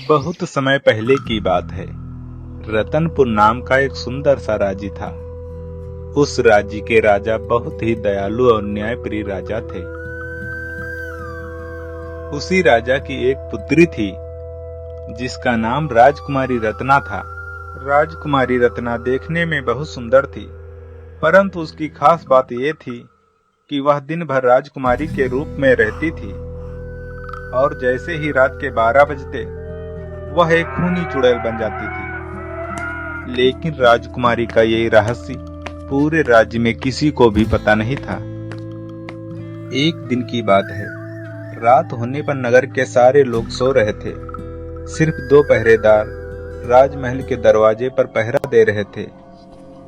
बहुत समय पहले की बात है। रतनपुर नाम का एक सुंदर सा राज्य था। उस राज्य के राजा बहुत ही दयालु और न्यायप्रिय राजा थे। उसी राजा की एक पुत्री थी जिसका नाम राजकुमारी रत्ना था। राजकुमारी रत्ना देखने में बहुत सुंदर थी, परंतु उसकी खास बात यह थी कि वह दिन भर राजकुमारी के रूप में रहती थी और जैसे ही रात के 12 बजते वह एक खूनी चुड़ैल बन जाती थी। लेकिन राजकुमारी का यही रहस्य पूरे राज्य में किसी को भी पता नहीं था। एक दिन की बात है, रात होने पर नगर के सारे लोग सो रहे थे। सिर्फ 2 पहरेदार राजमहल के दरवाजे पर पहरा दे रहे थे।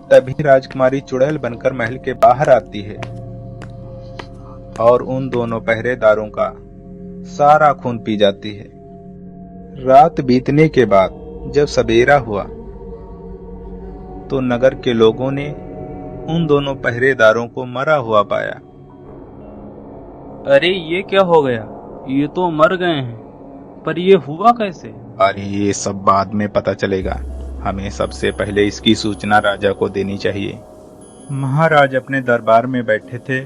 तभी राजकुमारी चुड़ैल बनकर महल के बाहर आती है और उन दोनों पहरेदारों का सारा खून पी जाती है। रात बीतने के बाद जब सवेरा हुआ तो नगर के लोगों ने उन दोनों पहरेदारों को मरा हुआ पाया। अरे ये क्या हो गया? ये तो मर गए हैं, पर ये हुआ कैसे? अरे ये सब बाद में पता चलेगा। हमें सबसे पहले इसकी सूचना राजा को देनी चाहिए। महाराज अपने दरबार में बैठे थे,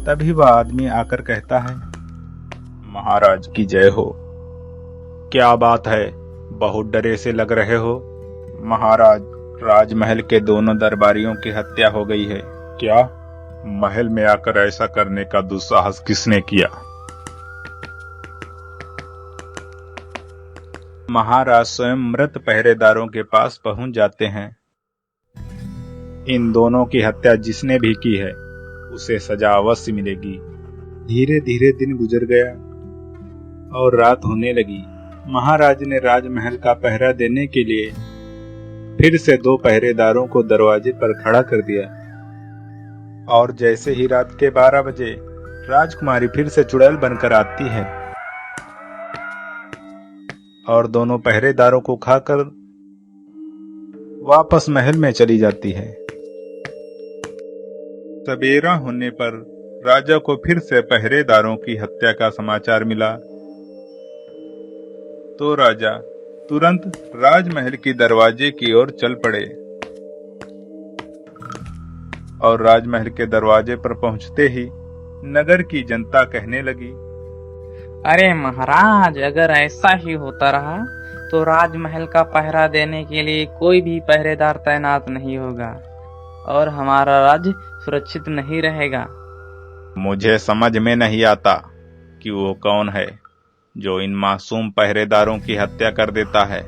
तभी वह आदमी आकर कहता है, महाराज की जय हो। क्या बात है, बहुत डरे से लग रहे हो। महाराज, राजमहल के दोनों दरबारियों की हत्या हो गई है। क्या? महल में आकर ऐसा करने का दुस्साहस किसने किया? महाराज स्वयं मृत पहरेदारों के पास पहुंच जाते हैं। इन दोनों की हत्या जिसने भी की है उसे सजा अवश्य मिलेगी। धीरे धीरे दिन गुजर गया और रात होने लगी। महाराज ने राजमहल का पहरा देने के लिए फिर से 2 पहरेदारों को दरवाजे पर खड़ा कर दिया और जैसे ही रात के 12 बजे राजकुमारी फिर से चुड़ैल बनकर आती है और दोनों पहरेदारों को खाकर वापस महल में चली जाती है। सवेरा होने पर राजा को फिर से पहरेदारों की हत्या का समाचार मिला तो राजा तुरंत राजमहल की दरवाजे की ओर चल पड़े और राजमहल के दरवाजे पर पहुंचते ही नगर की जनता कहने लगी, अरे महाराज, अगर ऐसा ही होता रहा तो राजमहल का पहरा देने के लिए कोई भी पहरेदार तैनात नहीं होगा और हमारा राज्य सुरक्षित नहीं रहेगा। मुझे समझ में नहीं आता कि वो कौन है जो इन मासूम पहरेदारों की हत्या कर देता है।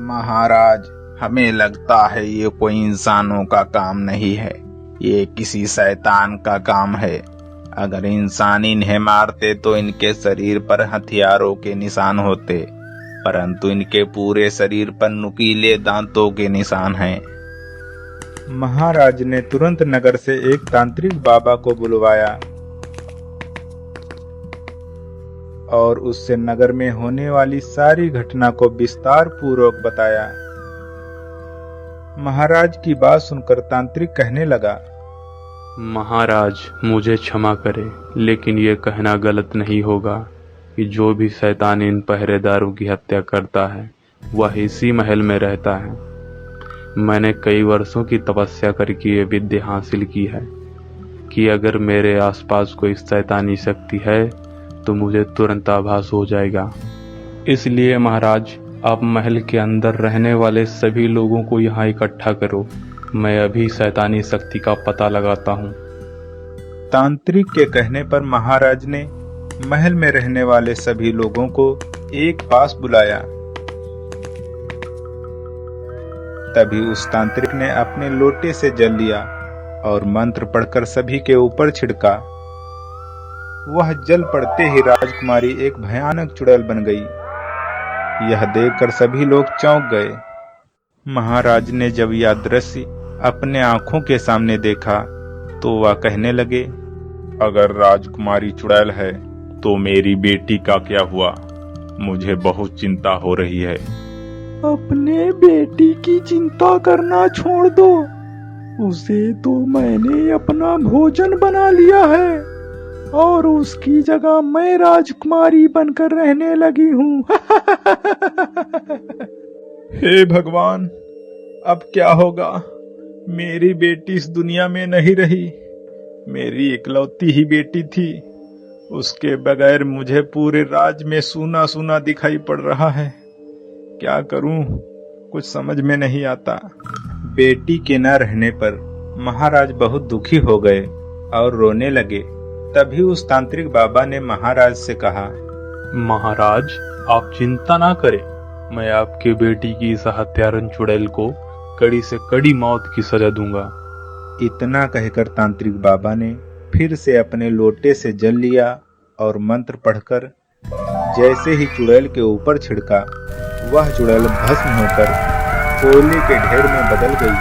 महाराज, हमें लगता है ये कोई इंसानों का काम नहीं है, ये किसी शैतान का काम है। अगर इंसान इन्हें मारते तो इनके शरीर पर हथियारों के निशान होते, परंतु इनके पूरे शरीर पर नुकीले दांतों के निशान हैं। महाराज ने तुरंत नगर से एक तांत्रिक बाबा को बुलवाया और उससे नगर में होने वाली सारी घटना को विस्तार पूर्वक बताया। महाराज की बात सुनकर तांत्रिक कहने लगा, महाराज, मुझे क्षमा करें, लेकिन ये कहना गलत नहीं होगा कि जो भी शैतान इन पहरेदारों की हत्या करता है वह इसी महल में रहता है। मैंने कई वर्षों की तपस्या करके ये विद्या हासिल की है कि अगर मेरे आसपास कोई शैतानी शक्ति है तो मुझे तुरंत आभास हो जाएगा। इसलिए महाराज, आप महल के अंदर रहने वाले सभी लोगों को यहाँ इकट्ठा करो। मैं अभी शैतानी शक्ति का पता लगाता हूँ। तांत्रिक के कहने पर महाराज ने महल में रहने वाले सभी लोगों को एक पास बुलाया। तभी उस तांत्रिक ने अपने लोटे से जल लिया और मंत्र पढ़कर सभी के ऊपर छिड़का। वह जल पड़ते ही राजकुमारी एक भयानक चुड़ैल बन गई। यह देखकर सभी लोग चौंक गए। महाराज ने जब यह दृश्य अपने आंखों के सामने देखा तो वह कहने लगे, अगर राजकुमारी चुड़ैल है तो मेरी बेटी का क्या हुआ? मुझे बहुत चिंता हो रही है। अपने बेटी की चिंता करना छोड़ दो, उसे तो मैंने अपना भोजन बना लिया है। और उसकी जगह मैं राजकुमारी बनकर रहने लगी हूँ। हे भगवान, अब क्या होगा? मेरी बेटी इस दुनिया में नहीं रही। मेरी इकलौती ही बेटी थी। उसके बगैर मुझे पूरे राज्य में सूना सूना दिखाई पड़ रहा है। क्या करूं? कुछ समझ में नहीं आता। बेटी के न रहने पर महाराज बहुत दुखी हो गए और रोने लगे। तभी उस तांत्रिक बाबा ने महाराज से कहा, महाराज, आप चिंता ना करें। मैं आपके बेटी की इस हत्यारन चुड़ैल को कड़ी से कड़ी मौत की सजा दूंगा। इतना कहकर तांत्रिक बाबा ने फिर से अपने लोटे से जल लिया और मंत्र पढ़कर जैसे ही चुड़ैल के ऊपर छिड़का, वह चुड़ैल भस्म होकर कोयले के ढेर में बदल गई।